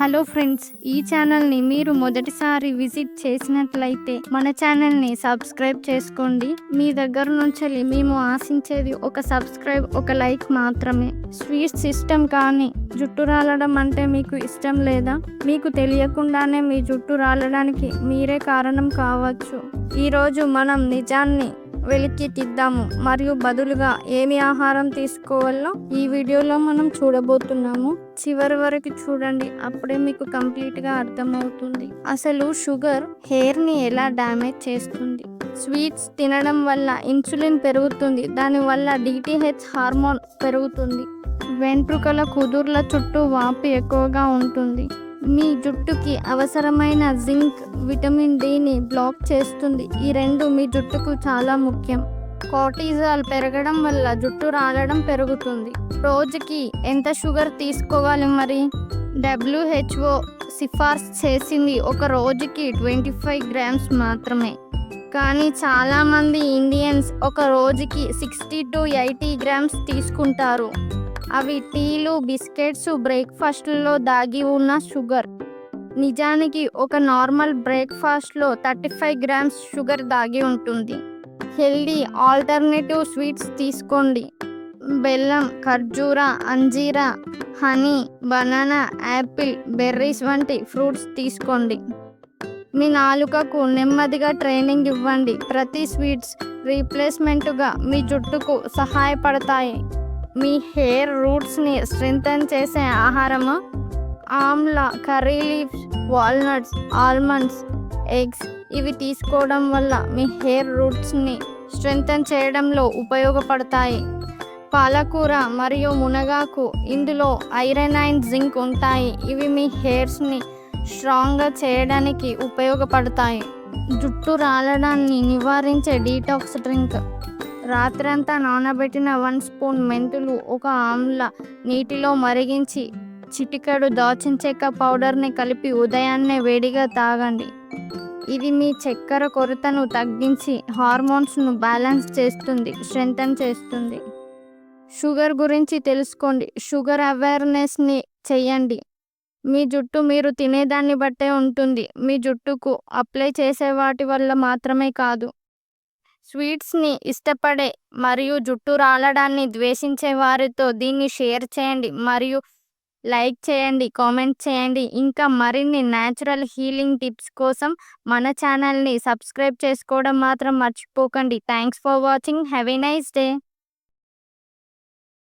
Hello friends, ఈ ఛానల్ని మీరు మొదటిసారి విజిట్ చేసినట్లయితే మన ఛానల్ని సబ్స్క్రైబ్ చేసుకోండి. మీ దగ్గర నుంచి మేము ఆశించేది ఒక సబ్స్క్రైబ్, ఒక లైక్ మాత్రమే. స్వీట్స్ ఇష్టం కానీ జుట్టు రాలడం అంటే మీకు ఇష్టం లేదా? మీకు తెలియకుండానే మీ జుట్టు రాలడానికి మీరే కారణం కావచ్చు. ఈరోజు మనం నిజాన్ని వెలికి తీద్దాము మరియు బదులుగా ఏమి ఆహారం తీసుకోవాలో ఈ వీడియోలో మనం చూడబోతున్నాము. చివరి వరకు చూడండి, అప్పుడే మీకు కంప్లీట్గా అర్థమవుతుంది. అసలు షుగర్ హెయిర్ని ఎలా డ్యామేజ్ చేస్తుంది. స్వీట్స్ తినడం వల్ల ఇన్సులిన్ పెరుగుతుంది, దానివల్ల DHT హార్మోన్ పెరుగుతుంది. వెంట్రుకల కుదుర్ల చుట్టూ వాపు ఎక్కువగా ఉంటుంది. మీ జుట్టుకి అవసరమైన జింక్, విటమిన్ Dని బ్లాక్ చేస్తుంది. ఈ రెండు మీ జుట్టుకు చాలా ముఖ్యం. కార్టిజాల్ పెరగడం వల్ల జుట్టు రాలడం పెరుగుతుంది. రోజుకి ఎంత షుగర్ తీసుకోవాలి మరి? WHO సిఫార్సు చేసింది ఒక రోజుకి 25 గ్రామ్స్ మాత్రమే. కానీ చాలామంది ఇండియన్స్ ఒక రోజుకి 60 to 80 గ్రామ్స్ తీసుకుంటారు. అవి టీలు, బిస్కెట్స్, బ్రేక్ఫాస్ట్లో దాగి ఉన్న షుగర్. నిజానికి ఒక నార్మల్ బ్రేక్ఫాస్ట్లో 35 గ్రామ్స్ షుగర్ దాగి ఉంటుంది. హెల్దీ ఆల్టర్నేటివ్ స్వీట్స్ తీసుకోండి. బెల్లం, ఖర్జూర, అంజీరా, హనీ, బనానా, యాపిల్, బెర్రీస్ వంటి ఫ్రూట్స్ తీసుకోండి. మీ నాలుకకు నెమ్మదిగా ట్రైనింగ్ ఇవ్వండి. ప్రతి స్వీట్స్ రీప్లేస్మెంట్గా మీ జుట్టుకు సహాయపడతాయి. మీ హెయిర్ రూట్స్ని స్ట్రెంథెన్ చేసే ఆహారము Amla, curry leaves, walnuts, almonds, eggs. ఇవి తీసుకోవడం వల్ల మీ హెయిర్ రూట్స్ని స్ట్రెంథెన్ చేయడంలో ఉపయోగపడతాయి. పాలకూర మరియు మునగాకు, ఇందులో ఐరన్ అండ్ జింక్ ఉంటాయి. ఇవి మీ హెయిర్స్ని స్ట్రాంగ్గా చేయడానికి ఉపయోగపడతాయి. జుట్టు రాలడాన్ని నివారించే డీటాక్స్ డ్రింక్. రాత్రంతా నానబెట్టిన 1 స్పూన్ మెంతులు ఒక ఆమ్లా నీటిలో మరిగించి చిటికెడు దాల్చిన చెక్క పౌడర్ని కలిపి ఉదయాన్నే వేడిగా తాగండి. ఇది మీ చక్కెర కొరతను తగ్గించి హార్మోన్స్ను బ్యాలెన్స్ చేస్తుంది, స్ట్రెంథెన్ చేస్తుంది. షుగర్ గురించి తెలుసుకోండి. షుగర్ అవేర్నెస్ని చెయ్యండి. మీ జుట్టు మీరు తినేదాన్ని బట్టే ఉంటుంది. మీ జుట్టుకు అప్లై చేసే వాటి వల్ల మాత్రమే కాదు. స్వీట్స్ని ఇష్టపడే మరియు జుట్టు రాలడాన్ని ద్వేషించే వారితో దీన్ని షేర్ చేయండి మరియు లైక్ చేయండి, కామెంట్ చేయండి. ఇంకా మరిన్ని న్యాచురల్ హీలింగ్ టిప్స్ కోసం మన ఛానల్ని సబ్స్క్రైబ్ చేసుకోవడం మాత్రం మర్చిపోకండి. Thanks for watching. Have a nice day.